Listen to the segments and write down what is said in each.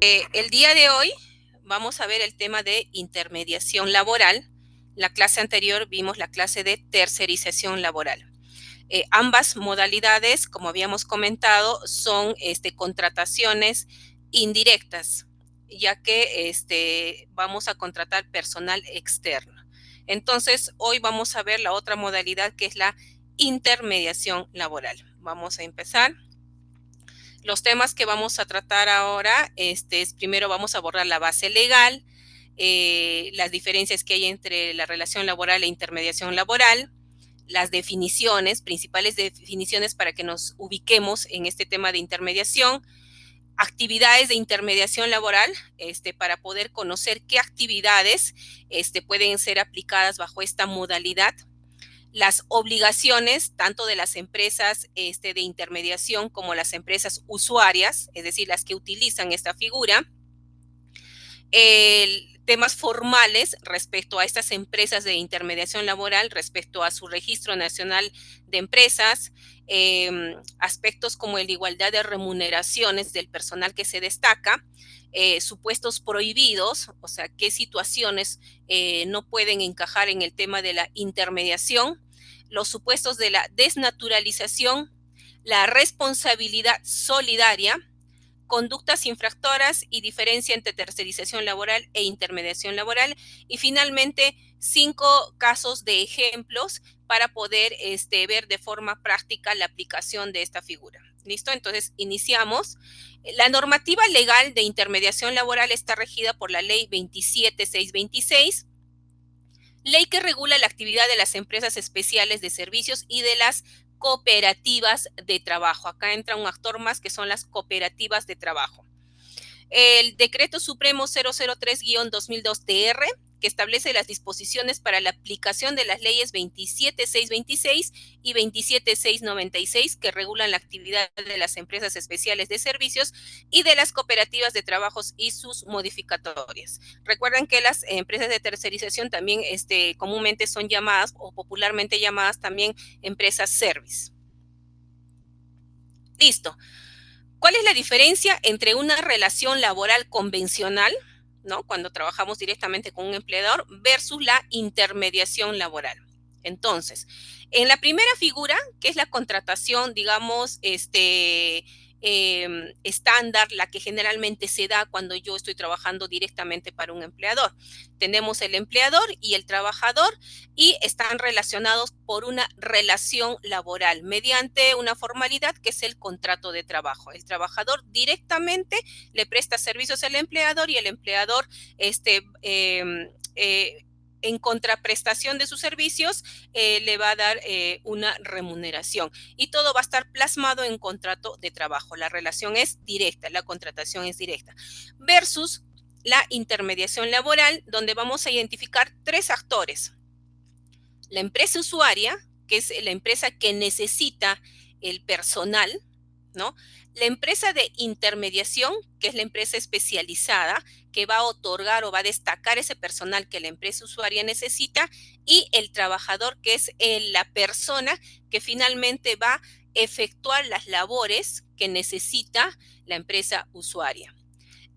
El día de hoy vamos a ver el tema de intermediación laboral. La clase anterior vimos la clase de tercerización laboral. Ambas modalidades, como habíamos comentado, son contrataciones indirectas, ya que vamos a contratar personal externo. Entonces, hoy vamos a ver la otra modalidad que es la intermediación laboral. Vamos a empezar. Los temas que vamos a tratar ahora, primero vamos a abordar la base legal, las diferencias que hay entre la relación laboral e intermediación laboral, las definiciones, principales definiciones para que nos ubiquemos en este tema de intermediación, actividades de intermediación laboral, para poder conocer qué actividades pueden ser aplicadas bajo esta modalidad, las obligaciones tanto de las empresas de intermediación como las empresas usuarias, es decir, las que utilizan esta figura, temas formales respecto a estas empresas de intermediación laboral, respecto a su registro nacional de empresas, aspectos como la igualdad de remuneraciones del personal que se destaca, supuestos prohibidos, o sea, qué situaciones no pueden encajar en el tema de la intermediación, los supuestos de la desnaturalización, la responsabilidad solidaria, conductas infractoras y diferencia entre tercerización laboral e intermediación laboral. Y finalmente, 5 casos de ejemplos para poder ver de forma práctica la aplicación de esta figura. ¿Listo? Entonces, iniciamos. La normativa legal de intermediación laboral está regida por la Ley 27626, ley que regula la actividad de las empresas especiales de servicios y de las cooperativas de trabajo. Acá entra un actor más que son las cooperativas de trabajo. El Decreto Supremo 003-2002-TR, que establece las disposiciones para la aplicación de las leyes 27626 y 27696, que regulan la actividad de las empresas especiales de servicios y de las cooperativas de trabajos y sus modificatorias. Recuerden que las empresas de tercerización también comúnmente son llamadas o popularmente llamadas también empresas service. Listo. ¿Cuál es la diferencia entre una relación laboral convencional, ¿no?, cuando trabajamos directamente con un empleador, versus la intermediación laboral? Entonces, en la primera figura, que es la contratación, digamos, estándar, la que generalmente se da cuando yo estoy trabajando directamente para un empleador. Tenemos el empleador y el trabajador y están relacionados por una relación laboral mediante una formalidad que es el contrato de trabajo. El trabajador directamente le presta servicios al empleador y el empleador en contraprestación de sus servicios, le va a dar una remuneración. Y todo va a estar plasmado en contrato de trabajo. La relación es directa, la contratación es directa. Versus la intermediación laboral, donde vamos a identificar 3 actores. La empresa usuaria, que es la empresa que necesita el personal, ¿no? La empresa de intermediación, que es la empresa especializada, que va a otorgar o va a destacar ese personal que la empresa usuaria necesita, y el trabajador, que es la persona que finalmente va a efectuar las labores que necesita la empresa usuaria.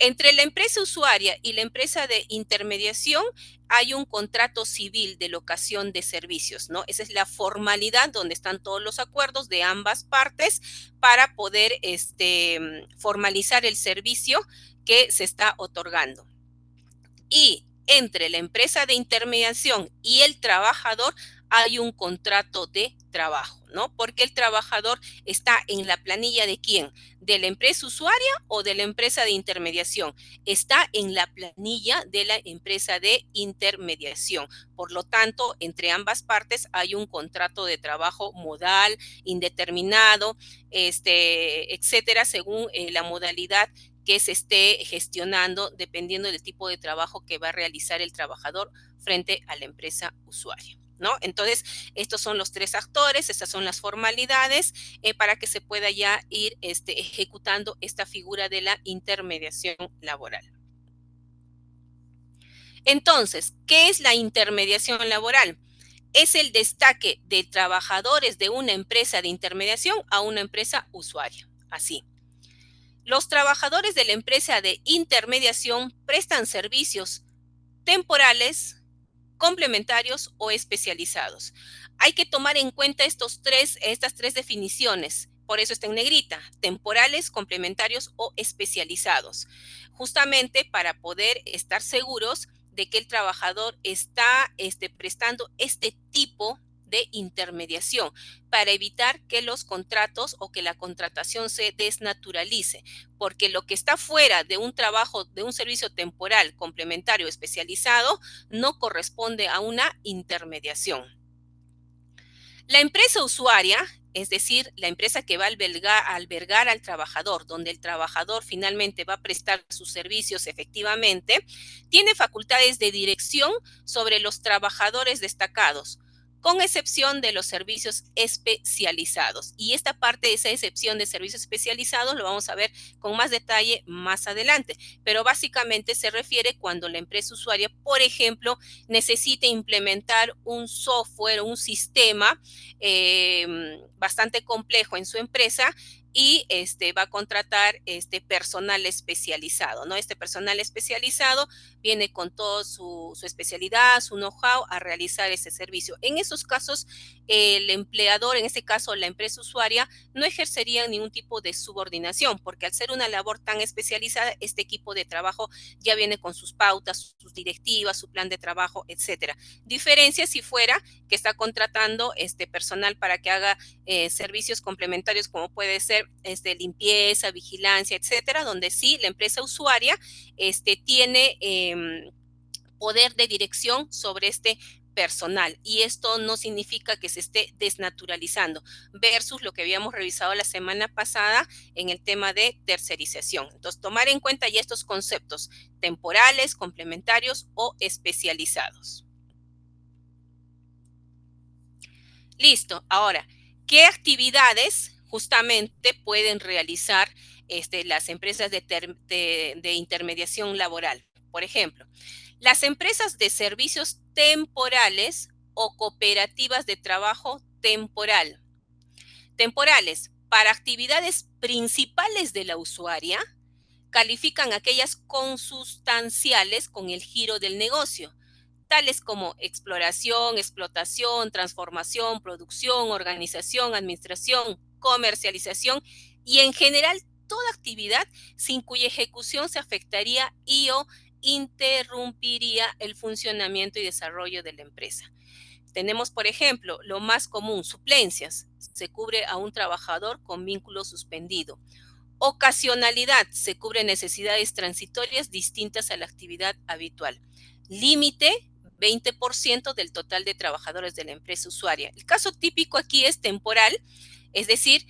Entre la empresa usuaria y la empresa de intermediación hay un contrato civil de locación de servicios, ¿no? Esa es la formalidad donde están todos los acuerdos de ambas partes para poder formalizar el servicio que se está otorgando. Y entre la empresa de intermediación y el trabajador hay un contrato de trabajo, ¿no? Porque el trabajador está en la planilla ¿de quién? ¿De la empresa usuaria o de la empresa de intermediación? Está en la planilla de la empresa de intermediación. Por lo tanto, entre ambas partes hay un contrato de trabajo modal, indeterminado, etcétera, según la modalidad que se esté gestionando dependiendo del tipo de trabajo que va a realizar el trabajador frente a la empresa usuaria, ¿no? Entonces, estos son los 3 actores, estas son las formalidades para que se pueda ya ir ejecutando esta figura de la intermediación laboral. Entonces, ¿qué es la intermediación laboral? Es el destaque de trabajadores de una empresa de intermediación a una empresa usuaria, así. Los trabajadores de la empresa de intermediación prestan servicios temporales, complementarios o especializados. Hay que tomar en cuenta estas tres definiciones. Por eso está en negrita: temporales, complementarios o especializados. Justamente para poder estar seguros de que el trabajador está prestando este tipo de intermediación, para evitar que los contratos o que la contratación se desnaturalice, porque lo que está fuera de un trabajo, de un servicio temporal, complementario, especializado, no corresponde a una intermediación. La empresa usuaria, es decir, la empresa que va a albergar al trabajador, donde el trabajador finalmente va a prestar sus servicios efectivamente, tiene facultades de dirección sobre los trabajadores destacados, con excepción de los servicios especializados. Y esta parte de esa excepción de servicios especializados lo vamos a ver con más detalle más adelante. Pero básicamente se refiere cuando la empresa usuaria, por ejemplo, necesite implementar un software, un sistema bastante complejo en su empresa, y va a contratar personal especializado, ¿no? Este personal especializado viene con toda su especialidad, su know-how a realizar ese servicio. En esos casos, el empleador, en este caso la empresa usuaria, no ejercería ningún tipo de subordinación, porque al ser una labor tan especializada, este equipo de trabajo ya viene con sus pautas, sus directivas, su plan de trabajo, etcétera. Diferencia si fuera que está contratando personal para que haga servicios complementarios, como puede ser limpieza, vigilancia, etcétera, donde sí la empresa usuaria tiene poder de dirección sobre este personal, y esto no significa que se esté desnaturalizando, versus lo que habíamos revisado la semana pasada en el tema de tercerización. Entonces, tomar en cuenta ya estos conceptos: temporales, complementarios o especializados. Listo. Ahora, ¿qué actividades justamente pueden realizar las empresas de intermediación laboral? Por ejemplo, las empresas de servicios temporales o cooperativas de trabajo temporal. Temporales, para actividades principales de la usuaria, califican aquellas consustanciales con el giro del negocio, tales como exploración, explotación, transformación, producción, organización, administración, comercialización y en general toda actividad sin cuya ejecución se afectaría y o interrumpiría el funcionamiento y desarrollo de la empresa. Tenemos, por ejemplo, lo más común: suplencias. Se cubre a un trabajador con vínculo suspendido. Ocasionalidad: se cubre necesidades transitorias distintas a la actividad habitual. Límite: 20% del total de trabajadores de la empresa usuaria. El caso típico aquí es temporal, es decir,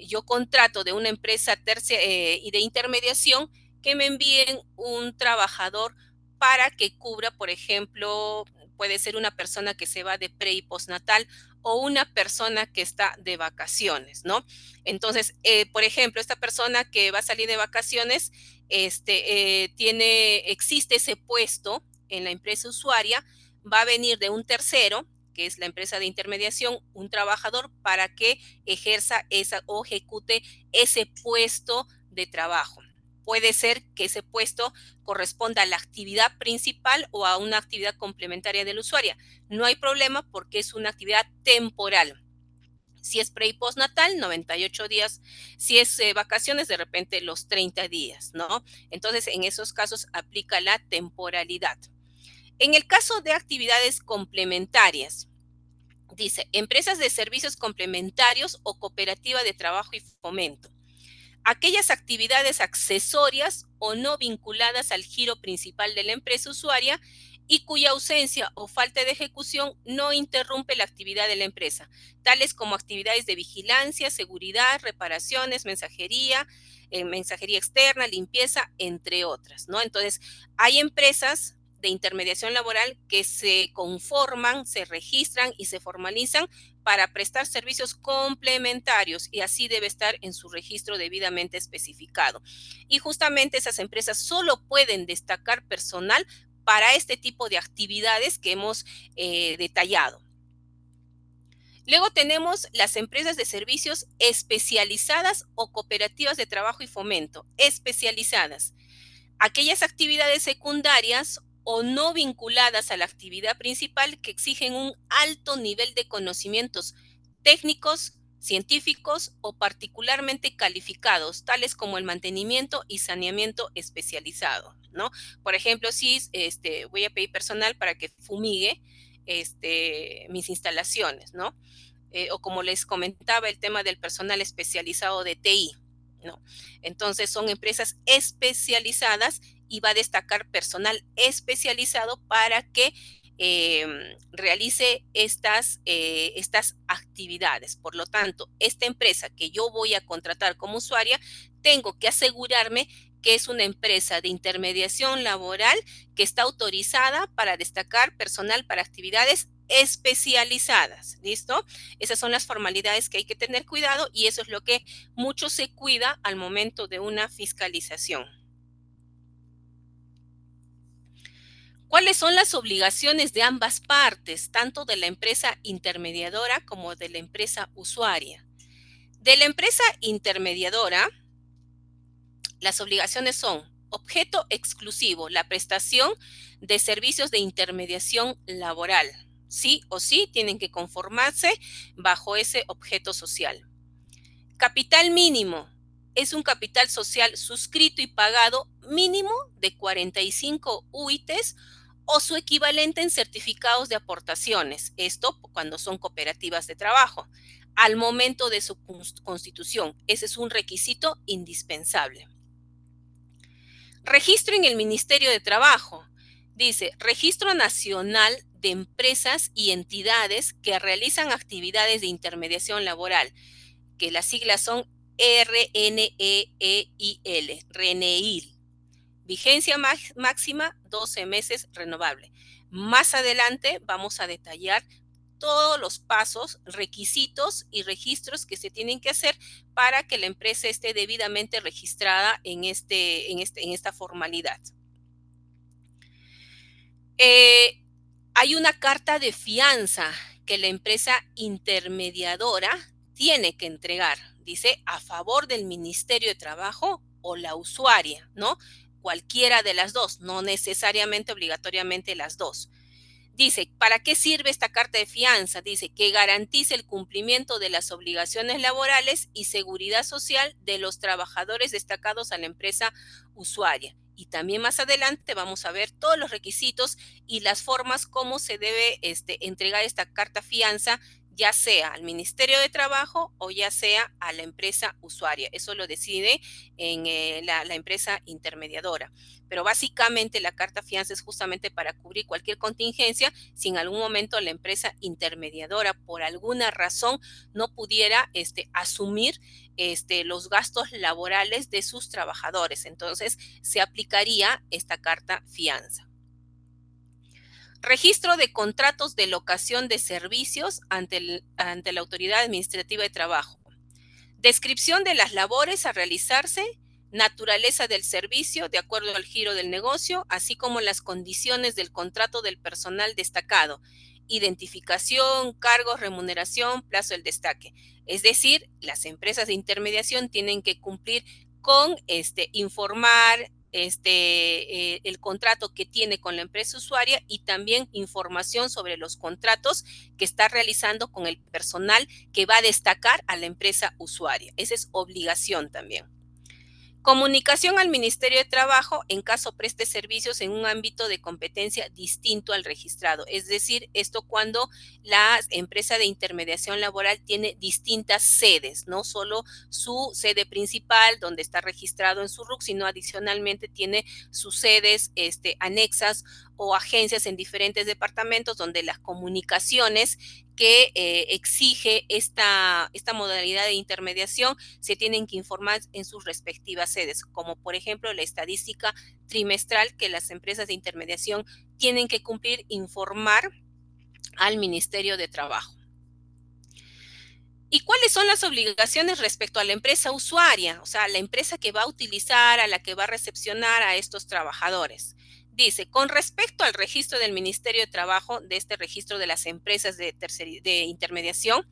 yo contrato de una empresa y de intermediación que me envíen un trabajador para que cubra, por ejemplo, puede ser una persona que se va de pre y postnatal, o una persona que está de vacaciones, ¿no? Entonces, por ejemplo, esta persona que va a salir de vacaciones, existe ese puesto en la empresa usuaria, va a venir de un tercero, que es la empresa de intermediación, un trabajador para que ejerza o ejecute ese puesto de trabajo. Puede ser que ese puesto corresponda a la actividad principal o a una actividad complementaria del usuario. No hay problema, porque es una actividad temporal. Si es pre y postnatal, 98 días. Si es vacaciones, de repente los 30 días, ¿no? Entonces, en esos casos aplica la temporalidad. En el caso de actividades complementarias, dice: empresas de servicios complementarios o cooperativa de trabajo y fomento. Aquellas actividades accesorias o no vinculadas al giro principal de la empresa usuaria y cuya ausencia o falta de ejecución no interrumpe la actividad de la empresa, tales como actividades de vigilancia, seguridad, reparaciones, mensajería externa, limpieza, entre otras, ¿no? Entonces, hay empresas de intermediación laboral que se conforman, se registran y se formalizan para prestar servicios complementarios, y así debe estar en su registro debidamente especificado. Y justamente esas empresas solo pueden destacar personal para este tipo de actividades que hemos detallado. Luego tenemos las empresas de servicios especializadas o cooperativas de trabajo y fomento, especializadas. Aquellas actividades secundarias o no vinculadas a la actividad principal que exigen un alto nivel de conocimientos técnicos, científicos o particularmente calificados, tales como el mantenimiento y saneamiento especializado, ¿no? Por ejemplo, si voy a pedir personal para que fumigue mis instalaciones, ¿no? O como les comentaba, el tema del personal especializado de TI, ¿no? Entonces son empresas especializadas y va a destacar personal especializado para que realice estas actividades. Por lo tanto, esta empresa que yo voy a contratar como usuaria, tengo que asegurarme que es una empresa de intermediación laboral que está autorizada para destacar personal para actividades especializadas, ¿listo? Esas son las formalidades que hay que tener cuidado y eso es lo que mucho se cuida al momento de una fiscalización. ¿Cuáles son las obligaciones de ambas partes, tanto de la empresa intermediadora como de la empresa usuaria? De la empresa intermediadora, las obligaciones son objeto exclusivo, la prestación de servicios de intermediación laboral. Sí o sí tienen que conformarse bajo ese objeto social. Capital mínimo es un capital social suscrito y pagado mínimo de 45 UITs o su equivalente en certificados de aportaciones. Esto cuando son cooperativas de trabajo. Al momento de su constitución, ese es un requisito indispensable. Registro en el Ministerio de Trabajo. Dice, Registro Nacional de Empresas y Entidades que realizan actividades de intermediación laboral, que las siglas son RNEEIL, RNEIL. Vigencia máxima 12 meses renovable. Más adelante vamos a detallar todos los pasos, requisitos y registros que se tienen que hacer para que la empresa esté debidamente registrada en esta formalidad. Hay una carta de fianza que la empresa intermediadora tiene que entregar. Dice, a favor del Ministerio de Trabajo o la usuaria, ¿no? Cualquiera de las dos, no necesariamente obligatoriamente las dos. Dice, ¿para qué sirve esta carta de fianza? Dice que garantice el cumplimiento de las obligaciones laborales y seguridad social de los trabajadores destacados a la empresa usuaria. Y también más adelante vamos a ver todos los requisitos y las formas como se debe entregar esta carta fianza, ya sea al Ministerio de Trabajo o ya sea a la empresa usuaria. Eso lo decide en la empresa intermediadora. Pero básicamente la carta fianza es justamente para cubrir cualquier contingencia si en algún momento la empresa intermediadora por alguna razón no pudiera asumir los gastos laborales de sus trabajadores. Entonces se aplicaría esta carta fianza. Registro de contratos de locación de servicios ante la Autoridad Administrativa de Trabajo. Descripción de las labores a realizarse, naturaleza del servicio de acuerdo al giro del negocio, así como las condiciones del contrato del personal destacado, identificación, cargos, remuneración, plazo del destaque. Es decir, las empresas de intermediación tienen que cumplir con informar el contrato que tiene con la empresa usuaria y también información sobre los contratos que está realizando con el personal que va a destacar a la empresa usuaria. Esa es obligación también. Comunicación al Ministerio de Trabajo en caso preste servicios en un ámbito de competencia distinto al registrado. Es decir, esto cuando la empresa de intermediación laboral tiene distintas sedes, no solo su sede principal donde está registrado en su RUC, sino adicionalmente tiene sus sedes anexas o agencias en diferentes departamentos donde las comunicaciones que exige esta modalidad de intermediación se tienen que informar en sus respectivas sedes, como por ejemplo la estadística trimestral que las empresas de intermediación tienen que cumplir, informar al Ministerio de Trabajo. ¿Y cuáles son las obligaciones respecto a la empresa usuaria? O sea, la empresa que va a utilizar, a la que va a recepcionar a estos trabajadores. Dice, con respecto al registro del Ministerio de Trabajo, de este registro de las empresas de intermediación,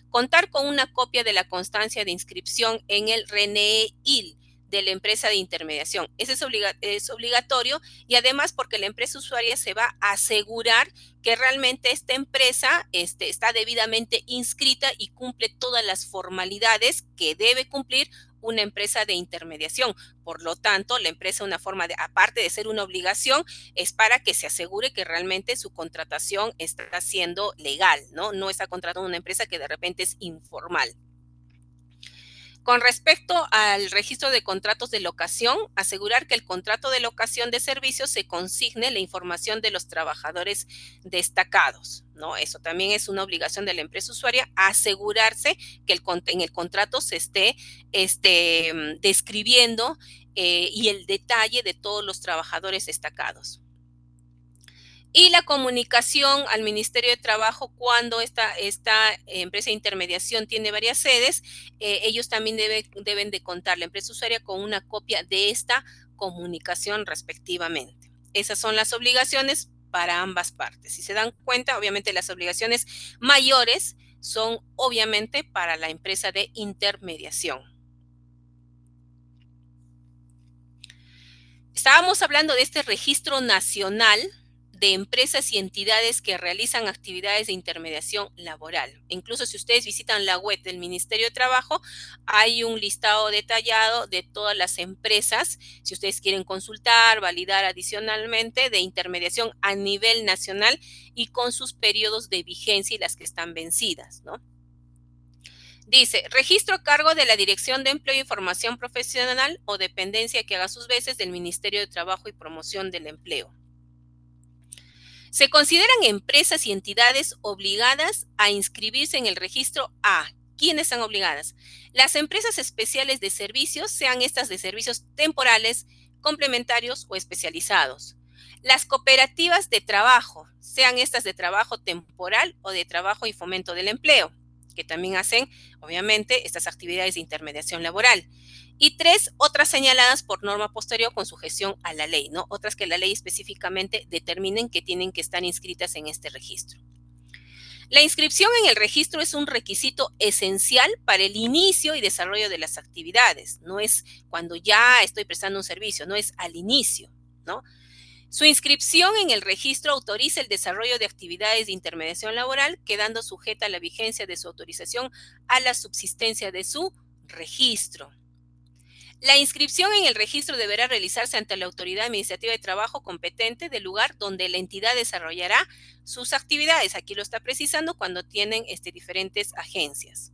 contar con una copia de la constancia de inscripción en el RNEIL de la empresa de intermediación. Ese es obligatorio y además porque la empresa usuaria se va a asegurar que realmente esta empresa está debidamente inscrita y cumple todas las formalidades que debe cumplir una empresa de intermediación. Por lo tanto, la empresa, una forma de, aparte de ser una obligación, es para que se asegure que realmente su contratación está siendo legal, ¿no? No está contratando una empresa que de repente es informal. Con respecto al registro de contratos de locación, asegurar que el contrato de locación de servicios se consigne la información de los trabajadores destacados, ¿no? Eso también es una obligación de la empresa usuaria, asegurarse que en el contrato se esté describiendo y el detalle de todos los trabajadores destacados. Y la comunicación al Ministerio de Trabajo cuando esta empresa de intermediación tiene varias sedes, ellos también deben de contar la empresa usuaria con una copia de esta comunicación respectivamente. Esas son las obligaciones para ambas partes. Si se dan cuenta, obviamente las obligaciones mayores son obviamente para la empresa de intermediación. Estábamos hablando de este registro nacional de empresas y entidades que realizan actividades de intermediación laboral. Incluso si ustedes visitan la web del Ministerio de Trabajo, hay un listado detallado de todas las empresas, si ustedes quieren consultar, validar adicionalmente, de intermediación a nivel nacional y con sus periodos de vigencia y las que están vencidas, ¿no? Dice, registro a cargo de la Dirección de Empleo y Formación Profesional o dependencia que haga sus veces del Ministerio de Trabajo y Promoción del Empleo. Se consideran empresas y entidades obligadas a inscribirse en el registro A. ¿Quiénes están obligadas? Las empresas especiales de servicios, sean estas de servicios temporales, complementarios o especializados. Las cooperativas de trabajo, sean estas de trabajo temporal o de trabajo y fomento del empleo, que también hacen, obviamente, estas actividades de intermediación laboral. Y 3 otras señaladas por norma posterior con sujeción a la ley, ¿no? Otras que la ley específicamente determinen que tienen que estar inscritas en este registro. La inscripción en el registro es un requisito esencial para el inicio y desarrollo de las actividades. No es cuando ya estoy prestando un servicio, no es al inicio, ¿no? Su inscripción en el registro autoriza el desarrollo de actividades de intermediación laboral, quedando sujeta a la vigencia de su autorización a la subsistencia de su registro. La inscripción en el registro deberá realizarse ante la autoridad administrativa de trabajo competente del lugar donde la entidad desarrollará sus actividades. Aquí lo está precisando cuando tienen diferentes agencias.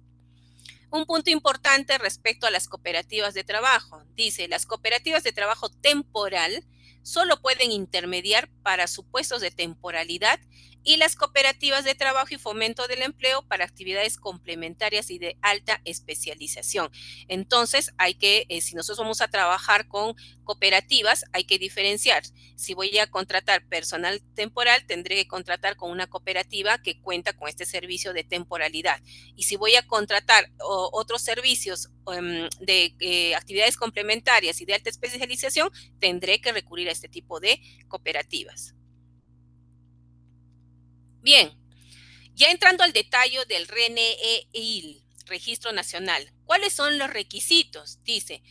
Un punto importante respecto a las cooperativas de trabajo. Dice, las cooperativas de trabajo temporal solo pueden intermediar para supuestos de temporalidad y las cooperativas de trabajo y fomento del empleo para actividades complementarias y de alta especialización. Entonces, si nosotros vamos a trabajar con cooperativas, hay que diferenciar. Si voy a contratar personal temporal, tendré que contratar con una cooperativa que cuenta con este servicio de temporalidad. Y si voy a contratar otros servicios de actividades complementarias y de alta especialización, tendré que recurrir a este tipo de cooperativas. Bien, ya entrando al detalle del RNEIL, Registro Nacional, ¿cuáles son los requisitos? Dice,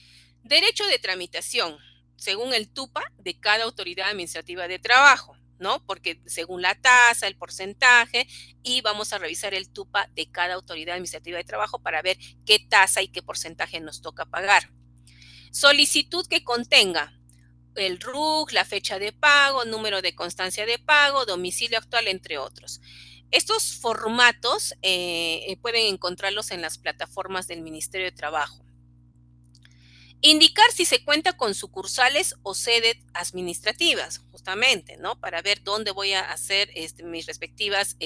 derecho de tramitación, según el TUPA de cada autoridad administrativa de trabajo, ¿no? Porque según la tasa, el porcentaje, y vamos a revisar el TUPA de cada autoridad administrativa de trabajo para ver qué tasa y qué porcentaje nos toca pagar. Solicitud que contenga el RUC, la fecha de pago, número de constancia de pago, domicilio actual, entre otros. Estos formatos pueden encontrarlos en las plataformas del Ministerio de Trabajo. Indicar si se cuenta con sucursales o sedes administrativas, justamente, ¿no? Para ver dónde voy a hacer mis respectivas,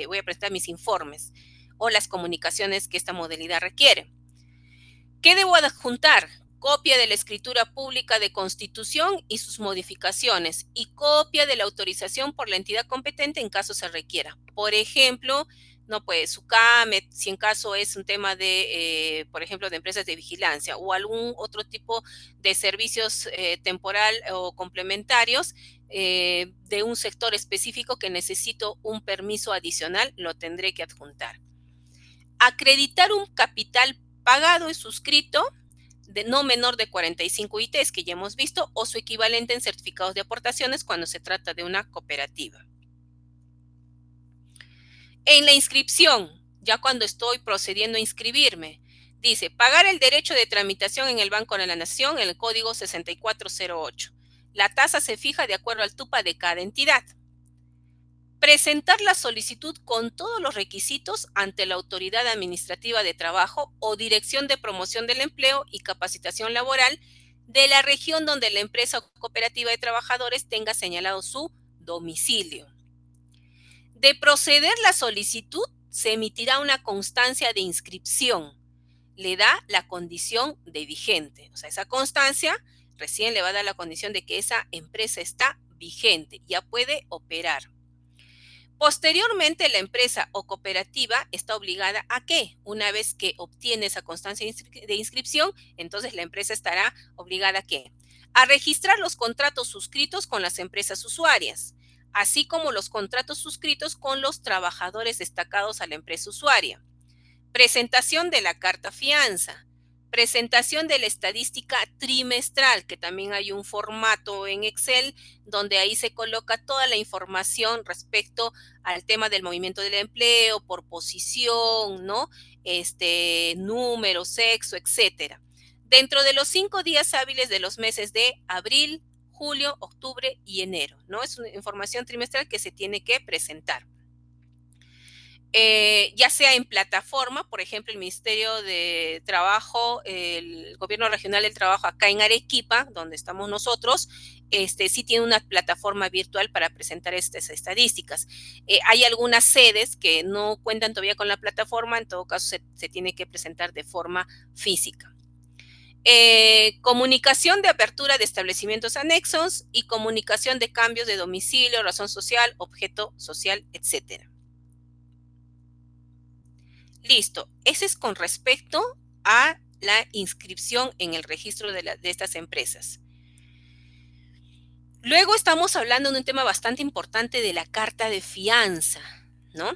voy a prestar mis informes o las comunicaciones que esta modalidad requiere. ¿Qué debo adjuntar? Copia de la escritura pública de constitución y sus modificaciones y copia de la autorización por la entidad competente en caso se requiera. Por ejemplo, No, pues SUCAME, si en caso es un tema de, por ejemplo, de empresas de vigilancia o algún otro tipo de servicios temporal o complementarios de un sector específico que necesito un permiso adicional, lo tendré que adjuntar. Acreditar un capital pagado y suscrito de no menor de 45 ITs, que ya hemos visto, o su equivalente en certificados de aportaciones cuando se trata de una cooperativa. En la inscripción, ya cuando estoy procediendo a inscribirme, dice pagar el derecho de tramitación en el Banco de la Nación en el código 6408. La tasa se fija de acuerdo al TUPA de cada entidad. Presentar la solicitud con todos los requisitos ante la Autoridad Administrativa de Trabajo o Dirección de Promoción del Empleo y Capacitación Laboral de la región donde la empresa o cooperativa de trabajadores tenga señalado su domicilio. De proceder la solicitud, se emitirá una constancia de inscripción. Le da la condición de vigente. O sea, esa constancia recién le va a dar la condición de que esa empresa está vigente, ya puede operar. Posteriormente, la empresa o cooperativa está obligada a ¿qué? Una vez que obtiene esa constancia de inscripción, entonces la empresa estará obligada a ¿qué? A registrar los contratos suscritos con las empresas usuarias, así como los contratos suscritos con los trabajadores destacados a la empresa usuaria. Presentación de la carta fianza. Presentación de la estadística trimestral, que también hay un formato en Excel donde ahí se coloca toda la información respecto al tema del movimiento del empleo, por posición, ¿no? Número, sexo, etcétera. Dentro de los 5 días hábiles de los meses de abril, julio, octubre y enero, ¿no? Es una información trimestral que se tiene que presentar. Ya sea en plataforma, por ejemplo, el Ministerio de Trabajo, el Gobierno Regional del Trabajo acá en Arequipa, donde estamos nosotros, sí tiene una plataforma virtual para presentar estas estadísticas. Hay algunas sedes que no cuentan todavía con la plataforma, en todo caso se tiene que presentar de forma física. Comunicación de apertura de establecimientos anexos y comunicación de cambios de domicilio, razón social, objeto social, etcétera. Listo, ese es con respecto a la inscripción en el registro de estas empresas. Luego estamos hablando de un tema bastante importante de la carta de fianza, ¿no?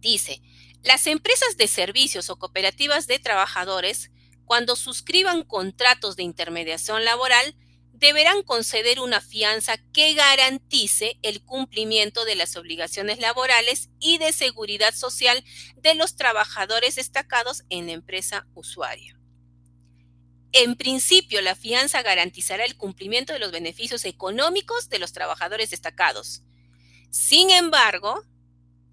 Dice, las empresas de servicios o cooperativas de trabajadores, cuando suscriban contratos de intermediación laboral, deberán conceder una fianza que garantice el cumplimiento de las obligaciones laborales y de seguridad social de los trabajadores destacados en la empresa usuaria. En principio, la fianza garantizará el cumplimiento de los beneficios económicos de los trabajadores destacados. Sin embargo,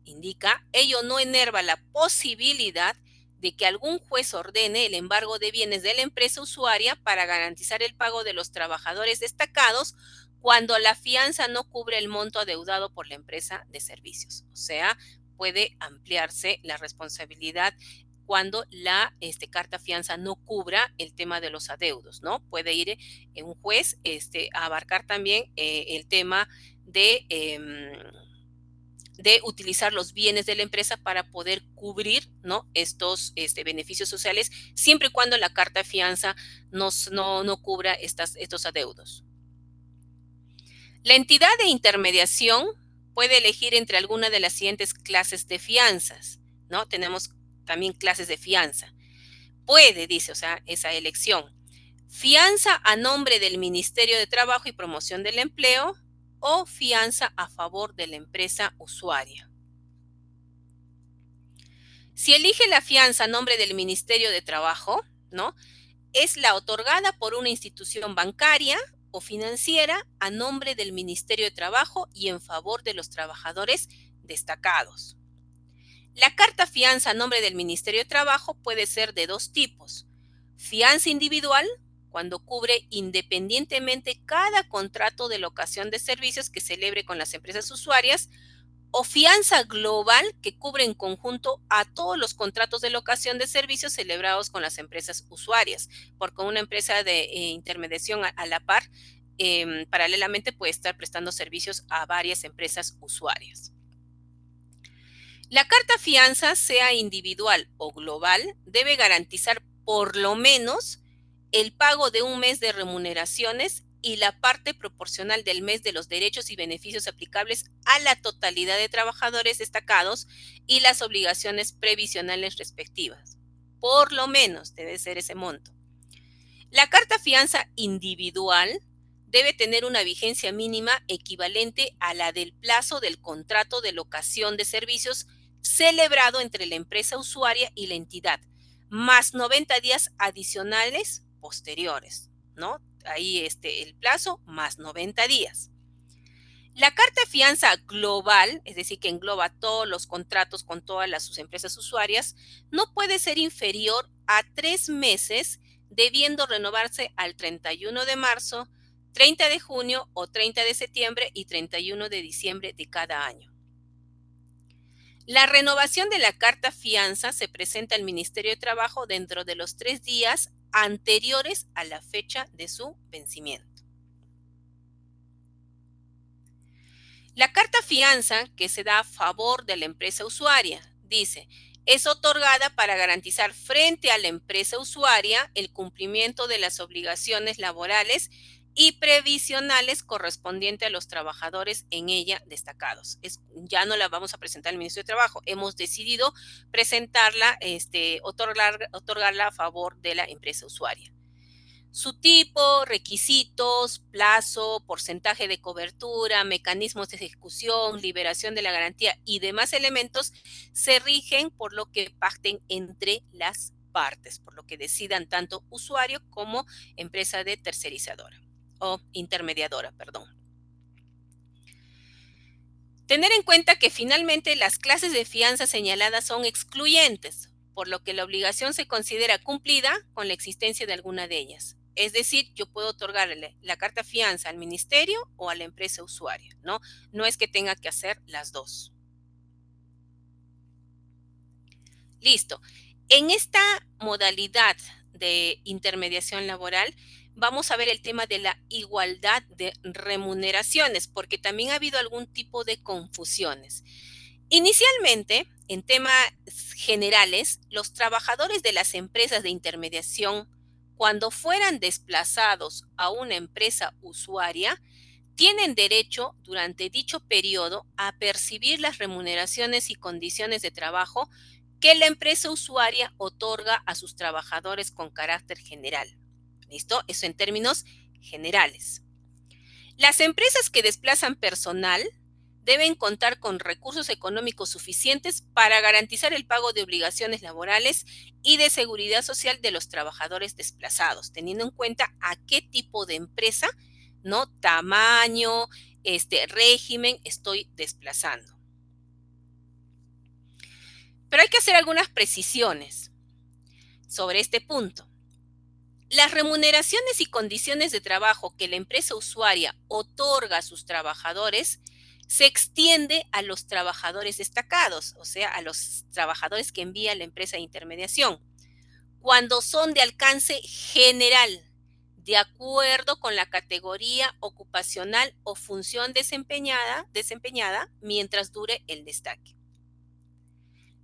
indica, ello no enerva la posibilidad de que algún juez ordene el embargo de bienes de la empresa usuaria para garantizar el pago de los trabajadores destacados cuando la fianza no cubre el monto adeudado por la empresa de servicios. O sea, puede ampliarse la responsabilidad cuando la carta fianza no cubra el tema de los adeudos, ¿no? Puede ir un juez a abarcar también el tema de utilizar los bienes de la empresa para poder cubrir, ¿no? estos beneficios sociales, siempre y cuando la carta de fianza no cubra estos adeudos. La entidad de intermediación puede elegir entre alguna de las siguientes clases de fianzas, ¿no? Tenemos también clases de fianza. Puede, dice, o sea, esa elección. Fianza a nombre del Ministerio de Trabajo y Promoción del Empleo o fianza a favor de la empresa usuaria. Si elige la fianza a nombre del Ministerio de Trabajo, ¿no? Es la otorgada por una institución bancaria o financiera a nombre del Ministerio de Trabajo y en favor de los trabajadores destacados. La carta fianza a nombre del Ministerio de Trabajo puede ser de dos tipos. Fianza individual, cuando cubre independientemente cada contrato de locación de servicios que celebre con las empresas usuarias, o fianza global, que cubre en conjunto a todos los contratos de locación de servicios celebrados con las empresas usuarias, porque una empresa de intermediación a la par, paralelamente puede estar prestando servicios a varias empresas usuarias. La carta fianza, sea individual o global, debe garantizar por lo menos el pago de un mes de remuneraciones y la parte proporcional del mes de los derechos y beneficios aplicables a la totalidad de trabajadores destacados y las obligaciones previsionales respectivas. Por lo menos debe ser ese monto. La carta fianza individual debe tener una vigencia mínima equivalente a la del plazo del contrato de locación de servicios celebrado entre la empresa usuaria y la entidad, más 90 días adicionales posteriores, ¿no? Ahí el plazo más 90 días. La carta fianza global, es decir, que engloba todos los contratos con todas sus empresas usuarias, no puede ser inferior a 3 meses, debiendo renovarse al 31 de marzo, 30 de junio o 30 de septiembre y 31 de diciembre de cada año. La renovación de la carta fianza se presenta al Ministerio de Trabajo dentro de los 3 días anteriores a la fecha de su vencimiento. La carta fianza que se da a favor de la empresa usuaria, dice, es otorgada para garantizar frente a la empresa usuaria el cumplimiento de las obligaciones laborales y previsionales correspondientes a los trabajadores en ella destacados. Ya no la vamos a presentar al Ministerio de Trabajo, hemos decidido presentarla, otorgarla a favor de la empresa usuaria. Su tipo, requisitos, plazo, porcentaje de cobertura, mecanismos de ejecución, liberación de la garantía y demás elementos se rigen por lo que pacten entre las partes, por lo que decidan tanto usuario como empresa de tercerizadora o intermediadora, perdón. Tener en cuenta que finalmente las clases de fianza señaladas son excluyentes, por lo que la obligación se considera cumplida con la existencia de alguna de ellas. Es decir, yo puedo otorgarle la carta fianza al ministerio o a la empresa usuaria, ¿no? No es que tenga que hacer las dos. Listo. En esta modalidad de intermediación laboral, vamos a ver el tema de la igualdad de remuneraciones, porque también ha habido algún tipo de confusiones. Inicialmente, en temas generales, los trabajadores de las empresas de intermediación, cuando fueran desplazados a una empresa usuaria, tienen derecho durante dicho periodo a percibir las remuneraciones y condiciones de trabajo que la empresa usuaria otorga a sus trabajadores con carácter general. ¿Listo? Eso en términos generales. Las empresas que desplazan personal deben contar con recursos económicos suficientes para garantizar el pago de obligaciones laborales y de seguridad social de los trabajadores desplazados, teniendo en cuenta a qué tipo de empresa, ¿no? Tamaño, régimen estoy desplazando. Pero hay que hacer algunas precisiones sobre este punto. Las remuneraciones y condiciones de trabajo que la empresa usuaria otorga a sus trabajadores se extiende a los trabajadores destacados, o sea, a los trabajadores que envía la empresa de intermediación, cuando son de alcance general, de acuerdo con la categoría ocupacional o función desempeñada mientras dure el destaque.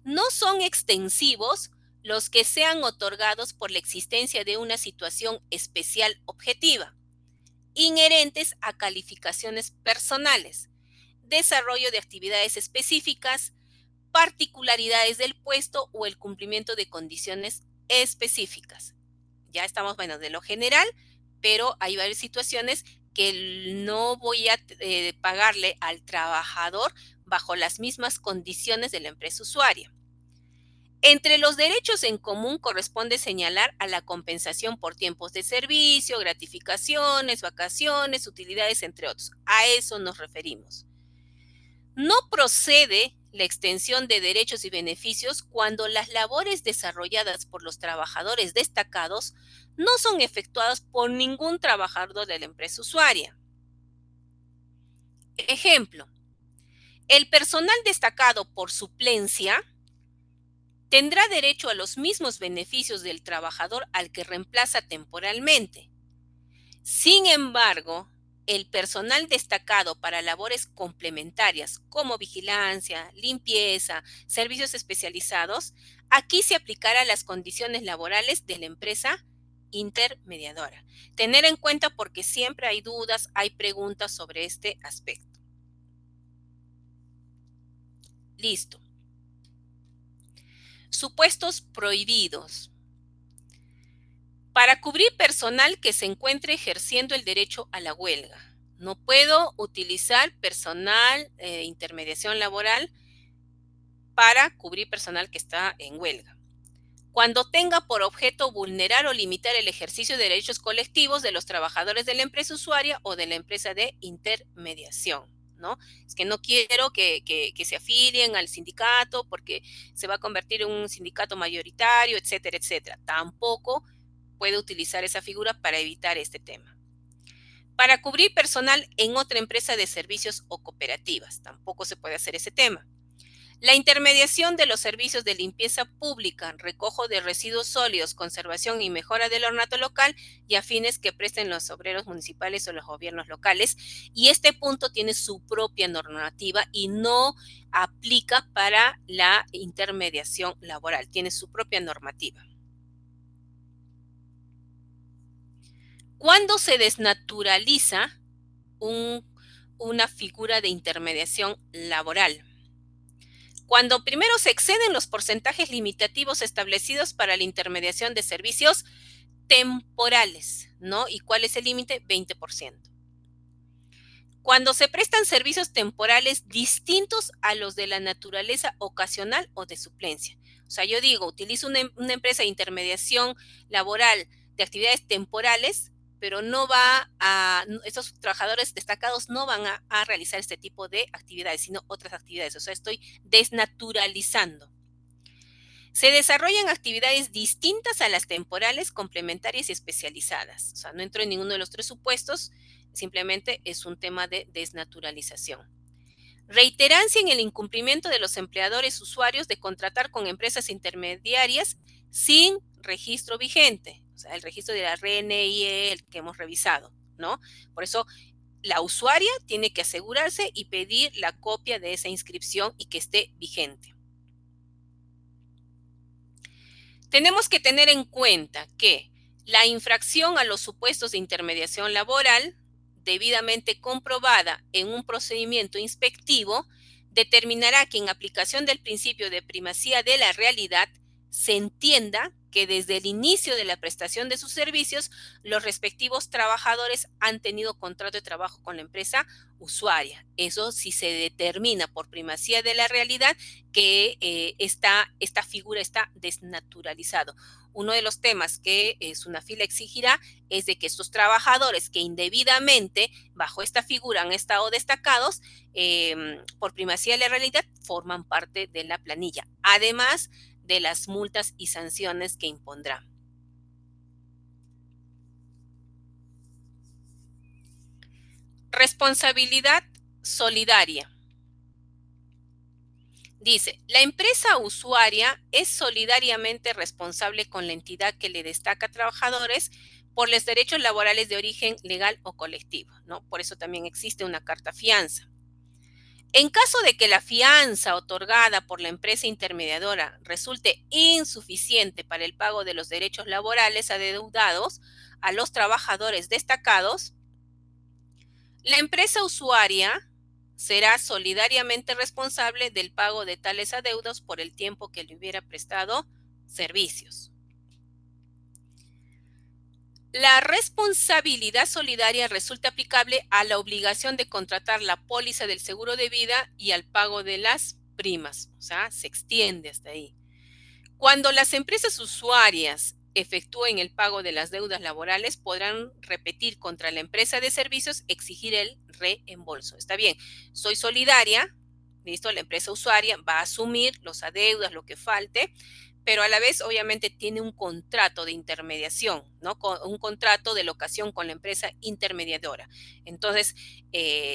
No son extensivos los que sean otorgados por la existencia de una situación especial objetiva, inherentes a calificaciones personales, desarrollo de actividades específicas, particularidades del puesto o el cumplimiento de condiciones específicas. Ya estamos, bueno, de lo general, pero hay varias situaciones que no voy a pagarle al trabajador bajo las mismas condiciones de la empresa usuaria. Entre los derechos en común corresponde señalar a la compensación por tiempos de servicio, gratificaciones, vacaciones, utilidades, entre otros. A eso nos referimos. No procede la extensión de derechos y beneficios cuando las labores desarrolladas por los trabajadores destacados no son efectuadas por ningún trabajador de la empresa usuaria. Ejemplo, el personal destacado por suplencia tendrá derecho a los mismos beneficios del trabajador al que reemplaza temporalmente. Sin embargo, el personal destacado para labores complementarias como vigilancia, limpieza, servicios especializados, aquí se aplicará las condiciones laborales de la empresa intermediadora. Tener en cuenta porque siempre hay dudas, hay preguntas sobre este aspecto. Listo. Supuestos prohibidos. Para cubrir personal que se encuentre ejerciendo el derecho a la huelga. No puedo utilizar personal de intermediación laboral para cubrir personal que está en huelga. Cuando tenga por objeto vulnerar o limitar el ejercicio de derechos colectivos de los trabajadores de la empresa usuaria o de la empresa de intermediación, ¿no? Es que no quiero que se afilien al sindicato porque se va a convertir en un sindicato mayoritario, etcétera, etcétera. Tampoco puede utilizar esa figura para evitar este tema. Para cubrir personal en otra empresa de servicios o cooperativas, tampoco se puede hacer ese tema. La intermediación de los servicios de limpieza pública, recojo de residuos sólidos, conservación y mejora del ornato local y afines que presten los obreros municipales o los gobiernos locales. Y este punto tiene su propia normativa y no aplica para la intermediación laboral, tiene su propia normativa. ¿Cuándo se desnaturaliza una figura de intermediación laboral? Cuando primero se exceden los porcentajes limitativos establecidos para la intermediación de servicios temporales, ¿no? ¿Y cuál es el límite? 20%. Cuando se prestan servicios temporales distintos a los de la naturaleza ocasional o de suplencia. O sea, yo digo, utilizo una empresa de intermediación laboral de actividades temporales, pero estos trabajadores destacados no van a realizar este tipo de actividades, sino otras actividades. O sea, estoy desnaturalizando. Se desarrollan actividades distintas a las temporales, complementarias y especializadas. O sea, no entro en ninguno de los tres supuestos, simplemente es un tema de desnaturalización. Reiterancia en el incumplimiento de los empleadores usuarios de contratar con empresas intermediarias sin registro vigente, o sea, el registro de la RNIE, el que hemos revisado, ¿no? Por eso, la usuaria tiene que asegurarse y pedir la copia de esa inscripción y que esté vigente. Tenemos que tener en cuenta que la infracción a los supuestos de intermediación laboral, debidamente comprobada en un procedimiento inspectivo, determinará que en aplicación del principio de primacía de la realidad se entienda que desde el inicio de la prestación de sus servicios, los respectivos trabajadores han tenido contrato de trabajo con la empresa usuaria. Eso sí se determina por primacía de la realidad que esta figura está desnaturalizado. Uno de los temas que Sunafil exigirá es de que estos trabajadores que indebidamente bajo esta figura han estado destacados por primacía de la realidad forman parte de la planilla, además de las multas y sanciones que impondrá. Responsabilidad solidaria. Dice, la empresa usuaria es solidariamente responsable con la entidad que le destaca trabajadores por los derechos laborales de origen legal o colectivo, ¿no? Por eso también existe una carta fianza. En caso de que la fianza otorgada por la empresa intermediadora resulte insuficiente para el pago de los derechos laborales adeudados a los trabajadores destacados, la empresa usuaria será solidariamente responsable del pago de tales adeudos por el tiempo que le hubiera prestado servicios. La responsabilidad solidaria resulta aplicable a la obligación de contratar la póliza del seguro de vida y al pago de las primas, o sea, se extiende hasta ahí. Cuando las empresas usuarias efectúen el pago de las deudas laborales, podrán repetir contra la empresa de servicios, exigir el reembolso. Está bien, soy solidaria, listo, la empresa usuaria va a asumir los adeudos, lo que falte, pero a la vez obviamente tiene un contrato de intermediación, ¿no? Un contrato de locación con la empresa intermediadora. Entonces,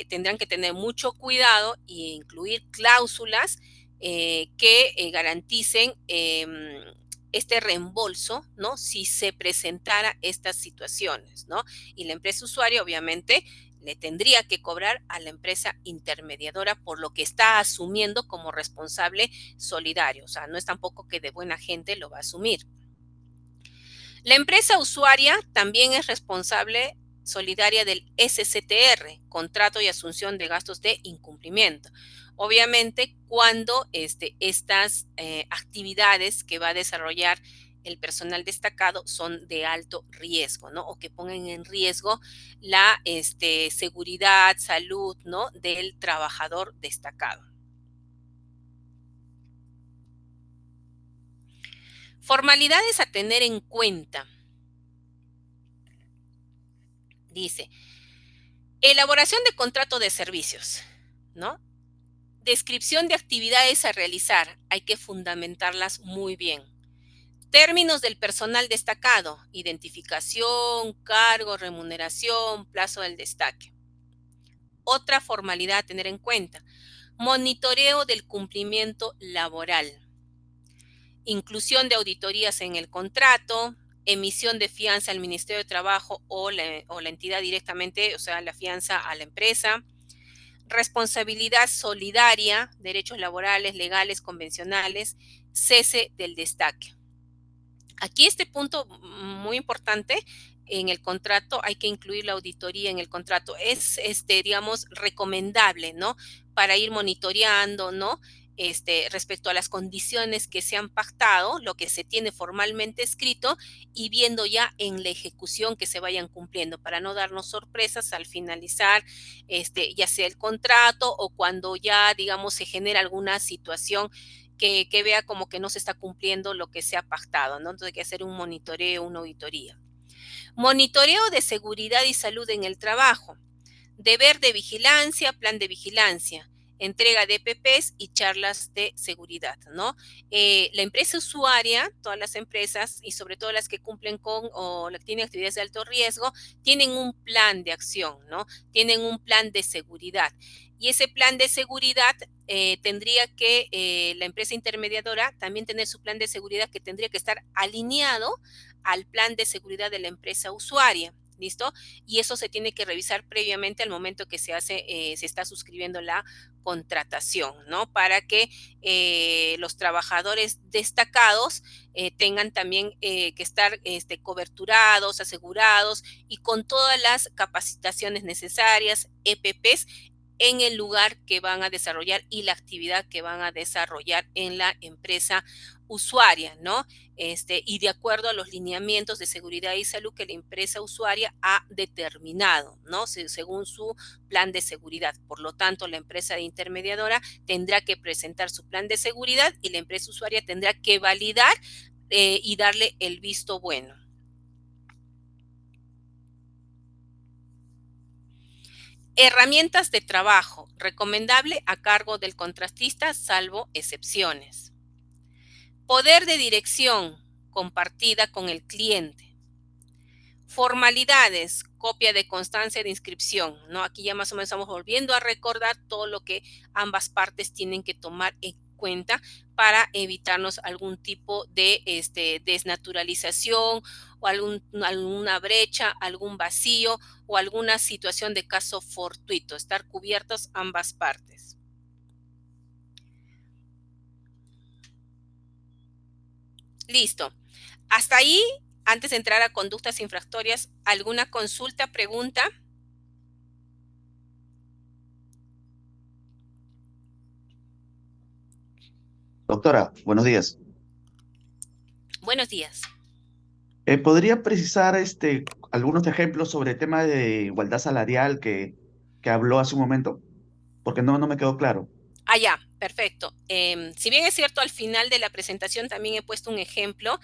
tendrán que tener mucho cuidado e incluir cláusulas que garanticen este reembolso, ¿no? Si se presentara estas situaciones, ¿no? Y la empresa usuaria, obviamente, le tendría que cobrar a la empresa intermediadora por lo que está asumiendo como responsable solidario. O sea, no es tampoco que de buena gente lo va a asumir. La empresa usuaria también es responsable solidaria del SCTR, contrato y asunción de gastos de incumplimiento. Obviamente, cuando estas actividades que va a desarrollar el personal destacado son de alto riesgo, ¿no? O que pongan en riesgo la seguridad, salud, ¿no? Del trabajador destacado. Formalidades a tener en cuenta. Dice, elaboración de contrato de servicios, ¿no? Descripción de actividades a realizar, hay que fundamentarlas muy bien. Términos del personal destacado, identificación, cargo, remuneración, plazo del destaque. Otra formalidad a tener en cuenta, monitoreo del cumplimiento laboral, inclusión de auditorías en el contrato, emisión de fianza al Ministerio de Trabajo o la entidad directamente, o sea, la fianza a la empresa, responsabilidad solidaria, derechos laborales, legales, convencionales, cese del destaque. Aquí este punto muy importante, en el contrato hay que incluir la auditoría en el contrato. Es, digamos, recomendable, ¿no? Para ir monitoreando, ¿no? Respecto a las condiciones que se han pactado, lo que se tiene formalmente escrito y viendo ya en la ejecución que se vayan cumpliendo para no darnos sorpresas al finalizar, ya sea el contrato o cuando ya, digamos, se genera alguna situación que vea como que no se está cumpliendo lo que se ha pactado, ¿no? Entonces hay que hacer un monitoreo, una auditoría. Monitoreo de seguridad y salud en el trabajo. Deber de vigilancia, plan de vigilancia, entrega de EPPs y charlas de seguridad, ¿no? La empresa usuaria, todas las empresas y sobre todo las que cumplen con o tienen actividades de alto riesgo, tienen un plan de acción, ¿no? Tienen un plan de seguridad. Y ese plan de seguridad tendría que la empresa intermediadora también tener su plan de seguridad que tendría que estar alineado al plan de seguridad de la empresa usuaria. ¿Listo? Y eso se tiene que revisar previamente al momento que se está suscribiendo la contratación, ¿no? Para que los trabajadores destacados tengan también que estar coberturados, asegurados y con todas las capacitaciones necesarias, EPPs, en el lugar que van a desarrollar y la actividad que van a desarrollar en la empresa usuaria, ¿no? Y de acuerdo a los lineamientos de seguridad y salud que la empresa usuaria ha determinado, ¿no? Según su plan de seguridad. Por lo tanto, la empresa intermediadora tendrá que presentar su plan de seguridad y la empresa usuaria tendrá que validar y darle el visto bueno. Herramientas de trabajo, recomendable a cargo del contratista, salvo excepciones. Poder de dirección, compartida con el cliente. Formalidades, copia de constancia de inscripción, ¿no? Aquí ya más o menos estamos volviendo a recordar todo lo que ambas partes tienen que tomar en cuenta para evitarnos algún tipo de desnaturalización o alguna brecha, algún vacío o alguna situación de caso fortuito, estar cubiertos ambas partes. Listo. Hasta ahí, antes de entrar a conductas infractorias, ¿alguna consulta, pregunta? Doctora, buenos días. Buenos días. ¿Podría precisar algunos ejemplos sobre el tema de igualdad salarial que habló hace un momento? Porque no me quedó claro. Ah, ya, perfecto. Si bien es cierto, al final de la presentación también he puesto un ejemplo.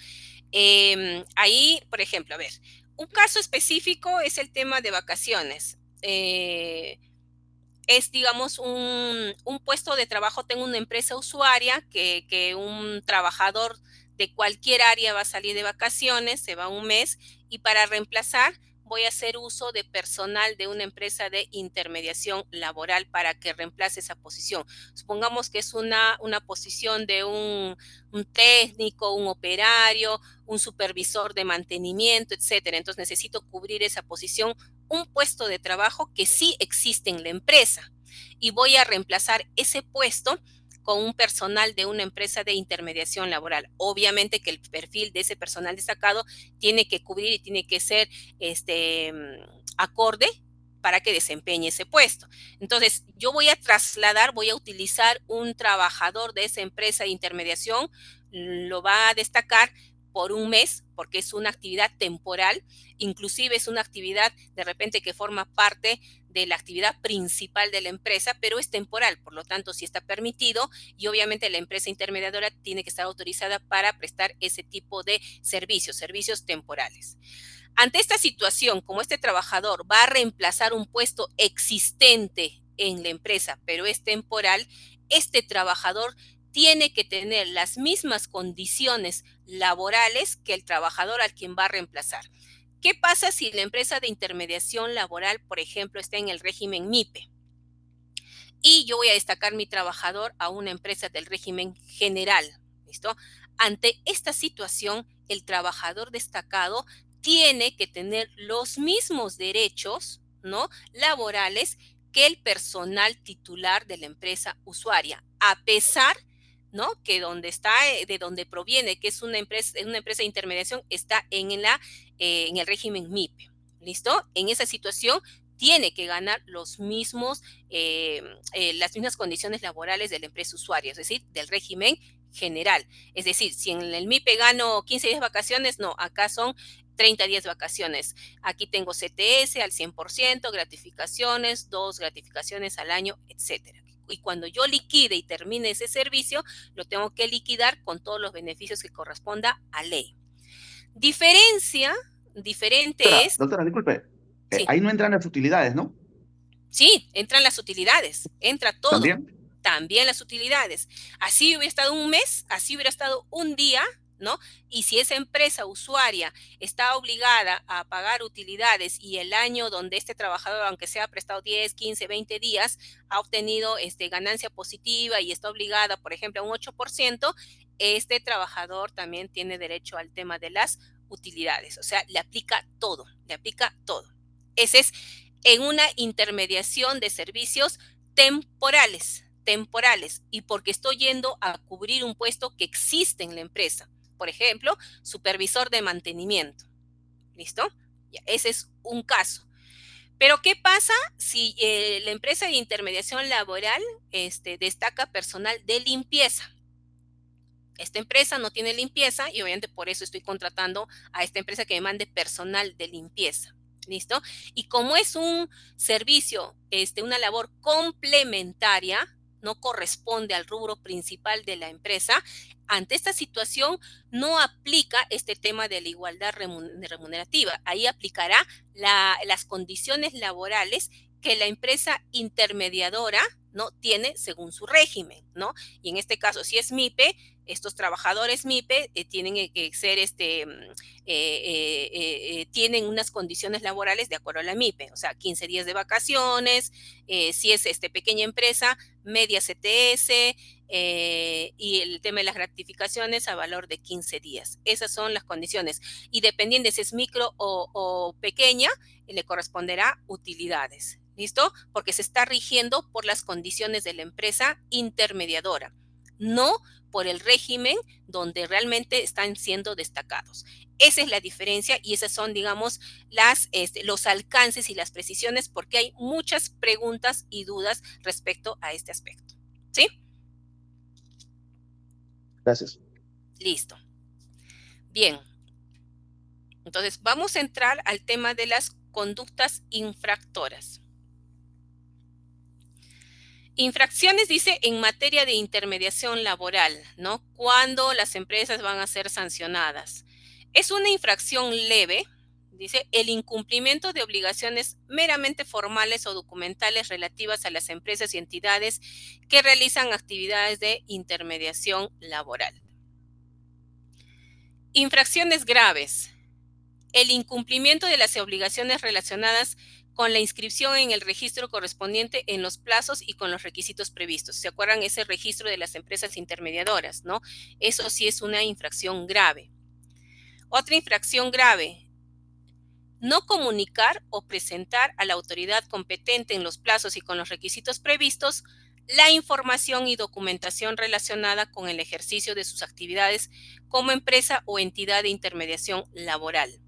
Ahí, por ejemplo, a ver, un caso específico es el tema de vacaciones. Es, digamos, un puesto de trabajo, tengo una empresa usuaria que un trabajador de cualquier área va a salir de vacaciones, se va un mes, y para reemplazar voy a hacer uso de personal de una empresa de intermediación laboral para que reemplace esa posición. Supongamos que es una posición de un técnico, un operario, un supervisor de mantenimiento, etcétera. Entonces necesito cubrir esa posición un puesto de trabajo que sí existe en la empresa y voy a reemplazar ese puesto con un personal de una empresa de intermediación laboral. Obviamente que el perfil de ese personal destacado tiene que cubrir y tiene que ser acorde para que desempeñe ese puesto. Entonces, yo voy a trasladar, voy a utilizar un trabajador de esa empresa de intermediación, lo va a destacar por un mes, porque es una actividad temporal, inclusive es una actividad de repente que forma parte de la actividad principal de la empresa, pero es temporal, por lo tanto, sí está permitido y obviamente la empresa intermediadora tiene que estar autorizada para prestar ese tipo de servicios, servicios temporales. Ante esta situación, como este trabajador va a reemplazar un puesto existente en la empresa, pero es temporal, este trabajador tiene que tener las mismas condiciones laborales que el trabajador al quien va a reemplazar. ¿Qué pasa si la empresa de intermediación laboral, por ejemplo, está en el régimen MIPE? Y yo voy a destacar mi trabajador a una empresa del régimen general. ¿Listo? Ante esta situación, el trabajador destacado tiene que tener los mismos derechos, ¿no?, laborales que el personal titular de la empresa usuaria, a pesar, ¿no?, que donde está, de donde proviene, que es una empresa de intermediación, está en el régimen MIPE. ¿Listo? En esa situación tiene que ganar las mismas condiciones laborales de la empresa usuaria, es decir, del régimen general. Es decir, si en el MIPE gano 15 días de vacaciones, no, acá son 30 días de vacaciones. Aquí tengo CTS al 100%, gratificaciones, 2 gratificaciones al año, etcétera. Y cuando yo liquide y termine ese servicio, lo tengo que liquidar con todos los beneficios que corresponda a ley. Diferente es, Doctora, disculpe, sí, ahí no entran las utilidades, ¿no? sí, entran las utilidades, entra todo, También. también las utilidades. Así hubiera estado un mes, así hubiera estado un día, ¿no? Y si esa empresa usuaria está obligada a pagar utilidades y el año donde este trabajador, aunque sea prestado 10, 15, 20 días, ha obtenido ganancia positiva y está obligada, por ejemplo, a un 8%, este trabajador también tiene derecho al tema de las utilidades. O sea, le aplica todo, le aplica todo. Ese es en una intermediación de servicios temporales, y porque estoy yendo a cubrir un puesto que existe en la empresa. Por ejemplo, supervisor de mantenimiento. ¿Listo? Ya, ese es un caso. Pero, ¿qué pasa si la empresa de intermediación laboral destaca personal de limpieza? Esta empresa no tiene limpieza y obviamente por eso estoy contratando a esta empresa que me mande personal de limpieza. ¿Listo? Y como es un servicio, una labor complementaria, no corresponde al rubro principal de la empresa, ante esta situación no aplica este tema de la igualdad remunerativa. Ahí aplicará las condiciones laborales que la empresa intermediadora, ¿no?, tiene según su régimen, ¿no? Y en este caso, si es MIPE, estos trabajadores MIPE tienen que ser, tienen unas condiciones laborales de acuerdo a la MIPE, o sea, 15 días de vacaciones, si es pequeña empresa, media CTS, y el tema de las gratificaciones a valor de 15 días. Esas son las condiciones. Y dependiendo si es micro o pequeña, le corresponderá utilidades. ¿Listo? Porque se está rigiendo por las condiciones de la empresa intermediadora, no por el régimen donde realmente están siendo destacados. Esa es la diferencia y esas son, digamos, los alcances y las precisiones, porque hay muchas preguntas y dudas respecto a este aspecto. ¿Sí? Gracias. Listo. Bien. Entonces, vamos a entrar al tema de las conductas infractoras. Infracciones, dice, en materia de intermediación laboral, ¿no? ¿Cuándo las empresas van a ser sancionadas? Es una infracción leve, dice, el incumplimiento de obligaciones meramente formales o documentales relativas a las empresas y entidades que realizan actividades de intermediación laboral. Infracciones graves. El incumplimiento de las obligaciones relacionadas con la inscripción en el registro correspondiente en los plazos y con los requisitos previstos. ¿Se acuerdan ese registro de las empresas intermediadoras, no? Eso sí es una infracción grave. Otra infracción grave, No comunicar o presentar a la autoridad competente en los plazos y con los requisitos previstos la información y documentación relacionada con el ejercicio de sus actividades como empresa o entidad de intermediación laboral.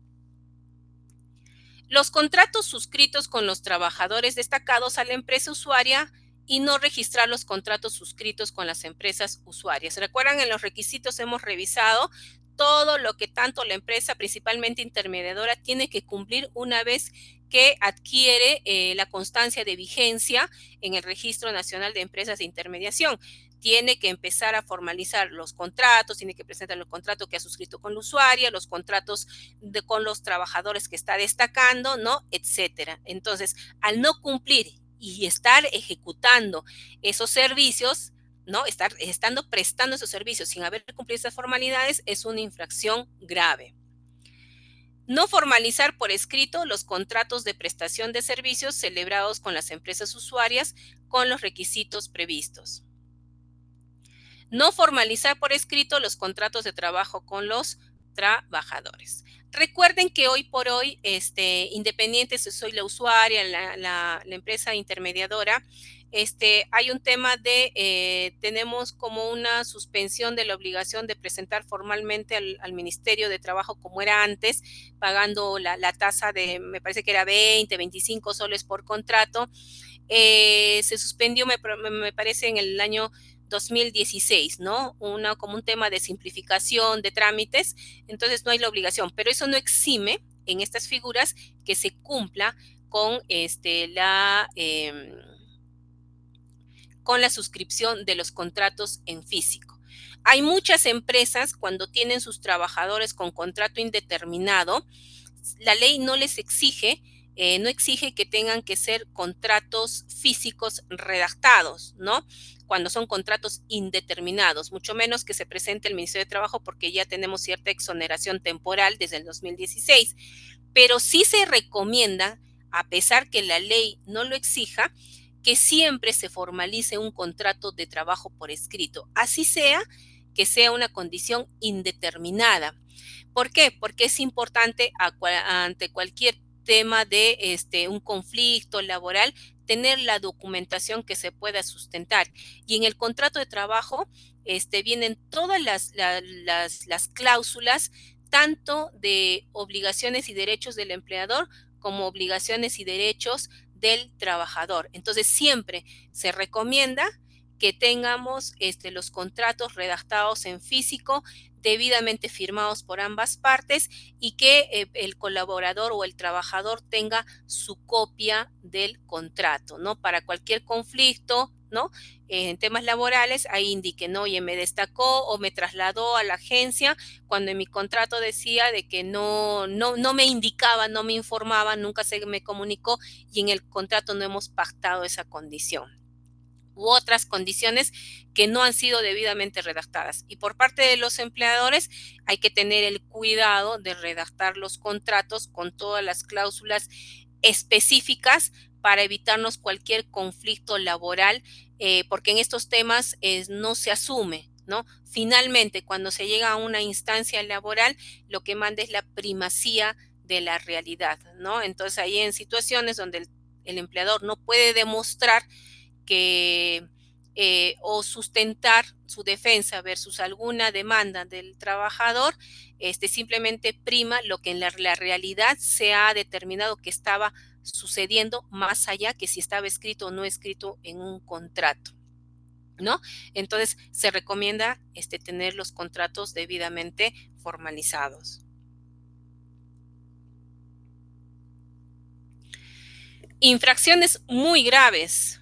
Los contratos suscritos con los trabajadores destacados a la empresa usuaria y no registrar los contratos suscritos con las empresas usuarias. ¿Recuerdan? En los requisitos hemos revisado todo lo que tanto la empresa, principalmente intermediadora, tiene que cumplir una vez que adquiere la constancia de vigencia en el Registro Nacional de Empresas de Intermediación. Tiene que empezar a formalizar los contratos, tiene que presentar el contrato que ha suscrito con la usuaria, los contratos con los trabajadores que está destacando, ¿no? Etcétera. Entonces, al no cumplir y estar ejecutando esos servicios, ¿no? Estando prestando esos servicios sin haber cumplido esas formalidades es una infracción grave. No formalizar por escrito los contratos de prestación de servicios celebrados con las empresas usuarias con los requisitos previstos. No formalizar por escrito los contratos de trabajo con los trabajadores. Recuerden que hoy por hoy, independiente si soy la usuaria, la empresa intermediadora, hay un tema de, tenemos como una suspensión de la obligación de presentar formalmente al Ministerio de Trabajo como era antes, pagando la tasa de, me parece que era 20, 25 soles por contrato. Se suspendió, me parece, en el año 2016, ¿no? Como un tema de simplificación de trámites, entonces no hay la obligación, pero eso no exime en estas figuras que se cumpla con con la suscripción de los contratos en físico. Hay muchas empresas cuando tienen sus trabajadores con contrato indeterminado, la ley no les exige, no exige que tengan que ser contratos físicos redactados, ¿no? Cuando son contratos indeterminados, mucho menos que se presente el Ministerio de Trabajo porque ya tenemos cierta exoneración temporal desde el 2016. Pero sí se recomienda, a pesar que la ley no lo exija, que siempre se formalice un contrato de trabajo por escrito, así sea que sea una condición indeterminada. ¿Por qué? Porque es importante ante cualquier tema de un conflicto laboral tener la documentación que se pueda sustentar. Y en el contrato de trabajo vienen todas las cláusulas, tanto de obligaciones y derechos del empleador como obligaciones y derechos del trabajador. Entonces, siempre se recomienda que tengamos los contratos redactados en físico, debidamente firmados por ambas partes y que el colaborador o el trabajador tenga su copia del contrato, ¿no? Para cualquier conflicto, ¿no? En temas laborales, ahí indiquen, ¿no? Oye, me destacó o me trasladó a la agencia cuando en mi contrato decía de que no me indicaba, no me informaba, nunca se me comunicó y en el contrato no hemos pactado esa condición u otras condiciones que no han sido debidamente redactadas. Y por parte de los empleadores hay que tener el cuidado de redactar los contratos con todas las cláusulas específicas para evitarnos cualquier conflicto laboral, porque en estos temas no se asume, ¿no? Finalmente, cuando se llega a una instancia laboral, lo que manda es la primacía de la realidad, ¿no? Entonces, ahí en situaciones donde el empleador no puede demostrar que o sustentar su defensa versus alguna demanda del trabajador, simplemente prima lo que en la realidad se ha determinado que estaba sucediendo más allá que si estaba escrito o no escrito en un contrato, ¿no? Entonces se recomienda tener los contratos debidamente formalizados. Infracciones muy graves.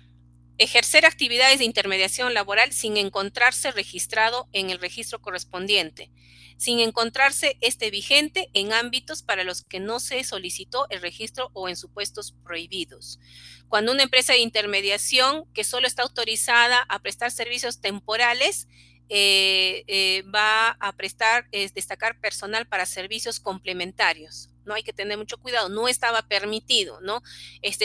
Ejercer actividades de intermediación laboral sin encontrarse registrado en el registro correspondiente, sin encontrarse vigente en ámbitos para los que no se solicitó el registro o en supuestos prohibidos. Cuando una empresa de intermediación que solo está autorizada a prestar servicios temporales, va a destacar personal para servicios complementarios, ¿no? Hay que tener mucho cuidado, no estaba permitido, ¿no?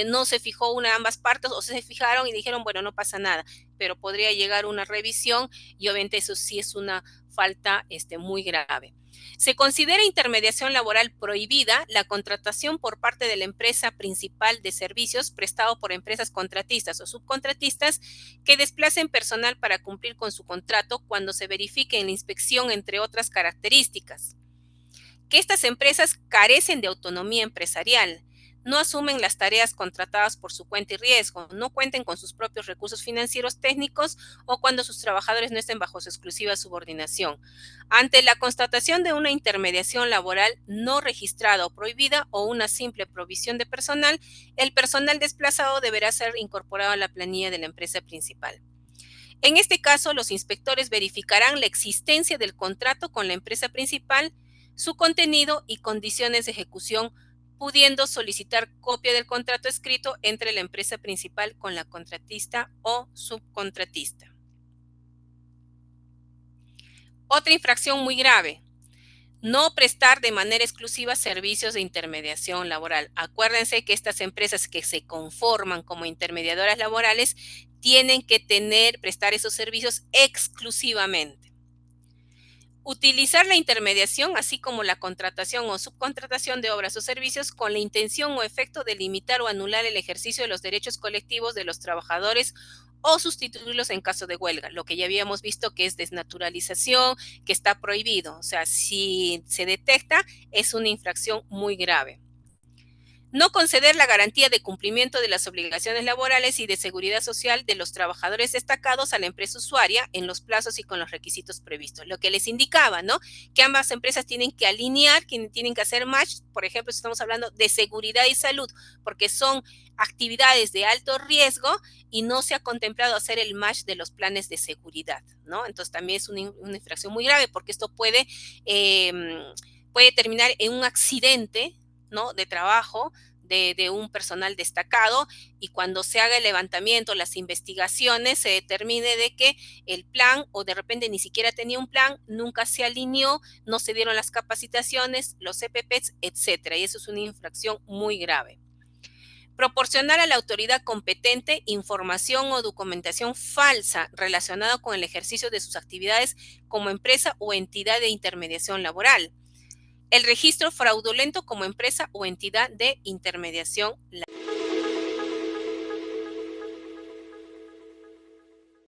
No se fijó una de ambas partes o se fijaron y dijeron, bueno, no pasa nada, pero podría llegar una revisión y obviamente eso sí es una falta muy grave. Se considera intermediación laboral prohibida la contratación por parte de la empresa principal de servicios prestado por empresas contratistas o subcontratistas que desplacen personal para cumplir con su contrato cuando se verifique en la inspección, entre otras características, que estas empresas carecen de autonomía empresarial, no asumen las tareas contratadas por su cuenta y riesgo, no cuenten con sus propios recursos financieros técnicos o cuando sus trabajadores no estén bajo su exclusiva subordinación. Ante la constatación de una intermediación laboral no registrada o prohibida o una simple provisión de personal, el personal desplazado deberá ser incorporado a la planilla de la empresa principal. En este caso, los inspectores verificarán la existencia del contrato con la empresa principal, su contenido y condiciones de ejecución, pudiendo solicitar copia del contrato escrito entre la empresa principal con la contratista o subcontratista. Otra infracción muy grave: no prestar de manera exclusiva servicios de intermediación laboral. Acuérdense que estas empresas que se conforman como intermediadoras laborales tienen que prestar esos servicios exclusivamente. Utilizar la intermediación, así como la contratación o subcontratación de obras o servicios con la intención o efecto de limitar o anular el ejercicio de los derechos colectivos de los trabajadores o sustituirlos en caso de huelga, lo que ya habíamos visto que es desnaturalización, que está prohibido. O sea, si se detecta, es una infracción muy grave. No conceder la garantía de cumplimiento de las obligaciones laborales y de seguridad social de los trabajadores destacados a la empresa usuaria en los plazos y con los requisitos previstos. Lo que les indicaba, ¿no? Que ambas empresas tienen que alinear, que tienen que hacer match. Por ejemplo, si estamos hablando de seguridad y salud, porque son actividades de alto riesgo y no se ha contemplado hacer el match de los planes de seguridad, ¿no? Entonces también es una infracción muy grave porque esto puede terminar en un accidente, ¿no? De trabajo de un personal destacado, y cuando se haga el levantamiento, las investigaciones, se determine de que el plan, o de repente ni siquiera tenía un plan, nunca se alineó, no se dieron las capacitaciones, los CPPs, etcétera, y eso es una infracción muy grave. Proporcionar a la autoridad competente información o documentación falsa relacionada con el ejercicio de sus actividades como empresa o entidad de intermediación laboral. El registro fraudulento como empresa o entidad de intermediación laboral.